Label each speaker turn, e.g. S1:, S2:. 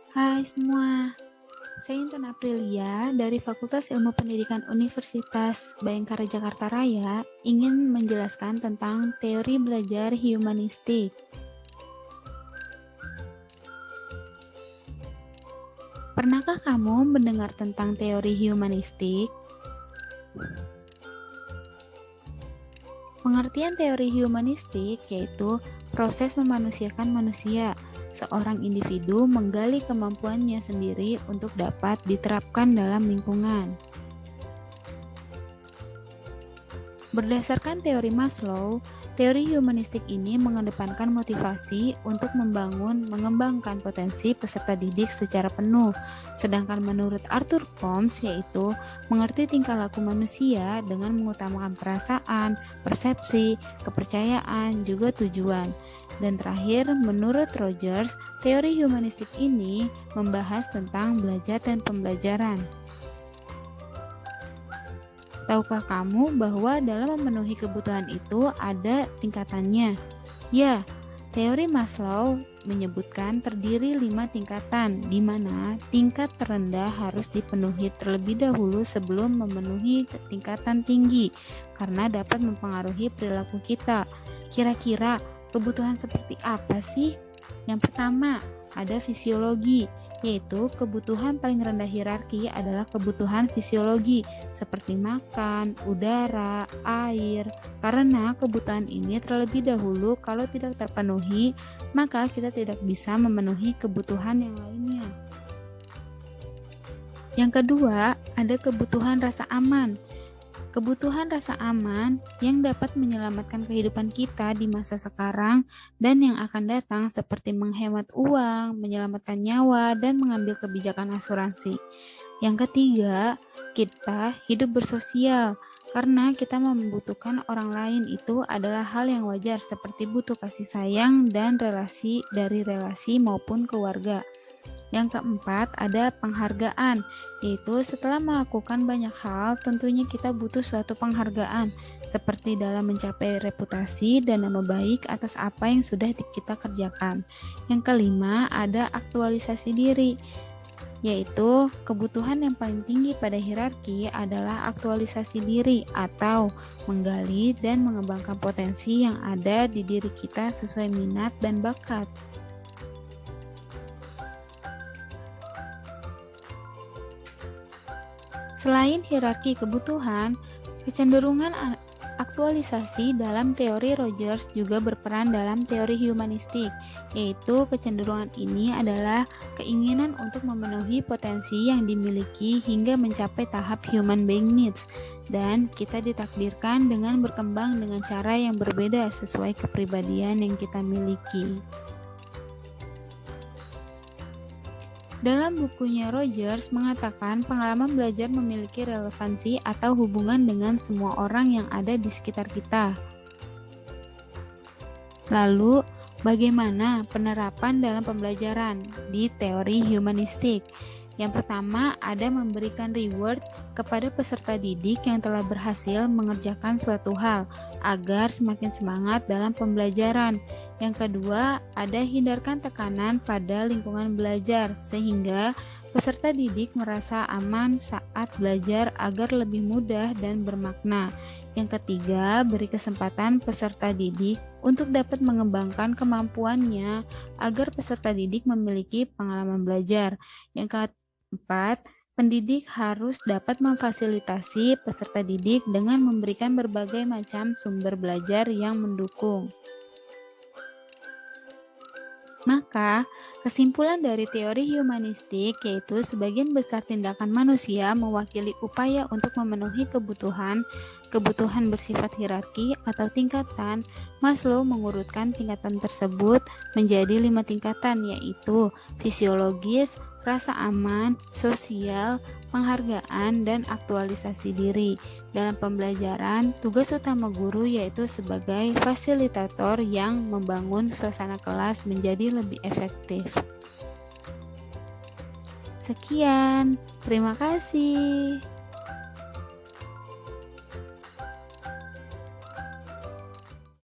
S1: Hai semua, saya Intan Aprilia dari Fakultas Ilmu Pendidikan Universitas Bhayangkara Jakarta Raya ingin menjelaskan tentang teori belajar humanistik. Pernahkah kamu mendengar tentang teori humanistik? Pengertian teori humanistik yaitu proses memanusiakan manusia. Seorang individu menggali kemampuannya sendiri untuk dapat diterapkan dalam lingkungan. Berdasarkan teori Maslow, teori humanistik ini mengedepankan motivasi untuk mengembangkan potensi peserta didik secara penuh. Sedangkan menurut Arthur Combs, yaitu mengerti tingkah laku manusia dengan mengutamakan perasaan, persepsi, kepercayaan, juga tujuan. Dan terakhir, menurut Rogers, teori humanistik ini membahas tentang belajar dan pembelajaran. Tahukah kamu bahwa dalam memenuhi kebutuhan itu ada tingkatannya? Ya, teori Maslow menyebutkan terdiri 5 tingkatan, di mana tingkat terendah harus dipenuhi terlebih dahulu sebelum memenuhi tingkatan tinggi, karena dapat mempengaruhi perilaku kita. Kira-kira kebutuhan seperti apa sih? Yang pertama, ada fisiologi, yaitu kebutuhan paling rendah hierarki adalah kebutuhan fisiologi seperti makan, udara, air. Karena kebutuhan ini terlebih dahulu kalau tidak terpenuhi, maka kita tidak bisa memenuhi kebutuhan yang lainnya. Yang kedua, ada kebutuhan rasa aman. Kebutuhan rasa aman yang dapat menyelamatkan kehidupan kita di masa sekarang dan yang akan datang seperti menghemat uang, menyelamatkan nyawa, dan mengambil kebijakan asuransi. Yang ketiga, kita hidup bersosial. Karena kita membutuhkan orang lain itu adalah hal yang wajar seperti butuh kasih sayang dan relasi dari relasi maupun keluarga. Yang keempat, ada penghargaan, yaitu setelah melakukan banyak hal, tentunya kita butuh suatu penghargaan, seperti dalam mencapai reputasi dan nama baik atas apa yang sudah kita kerjakan. Yang kelima, ada aktualisasi diri, yaitu kebutuhan yang paling tinggi pada hierarki adalah aktualisasi diri atau menggali dan mengembangkan potensi yang ada di diri kita sesuai minat dan bakat. Selain hierarki kebutuhan, kecenderungan aktualisasi dalam teori Rogers juga berperan dalam teori humanistik, yaitu kecenderungan ini adalah keinginan untuk memenuhi potensi yang dimiliki hingga mencapai tahap human being needs, dan kita ditakdirkan dengan berkembang dengan cara yang berbeda sesuai kepribadian yang kita miliki. Dalam bukunya, Rogers mengatakan pengalaman belajar memiliki relevansi atau hubungan dengan semua orang yang ada di sekitar kita. Lalu, bagaimana penerapan dalam pembelajaran di teori humanistik? Yang pertama, ada memberikan reward kepada peserta didik yang telah berhasil mengerjakan suatu hal agar semakin semangat dalam pembelajaran. Yang kedua, ada hindarkan tekanan pada lingkungan belajar sehingga peserta didik merasa aman saat belajar agar lebih mudah dan bermakna. Yang ketiga, beri kesempatan peserta didik untuk dapat mengembangkan kemampuannya agar peserta didik memiliki pengalaman belajar. Yang keempat, pendidik harus dapat memfasilitasi peserta didik dengan memberikan berbagai macam sumber belajar yang mendukung. Maka, kesimpulan dari teori humanistik yaitu sebagian besar tindakan manusia mewakili upaya untuk memenuhi kebutuhan bersifat hierarki atau tingkatan. Maslow mengurutkan tingkatan tersebut menjadi 5 tingkatan, yaitu fisiologis, rasa aman, sosial, penghargaan, dan aktualisasi diri. Dalam pembelajaran, tugas utama guru yaitu sebagai fasilitator yang membangun suasana kelas menjadi lebih efektif. Sekian, terima kasih.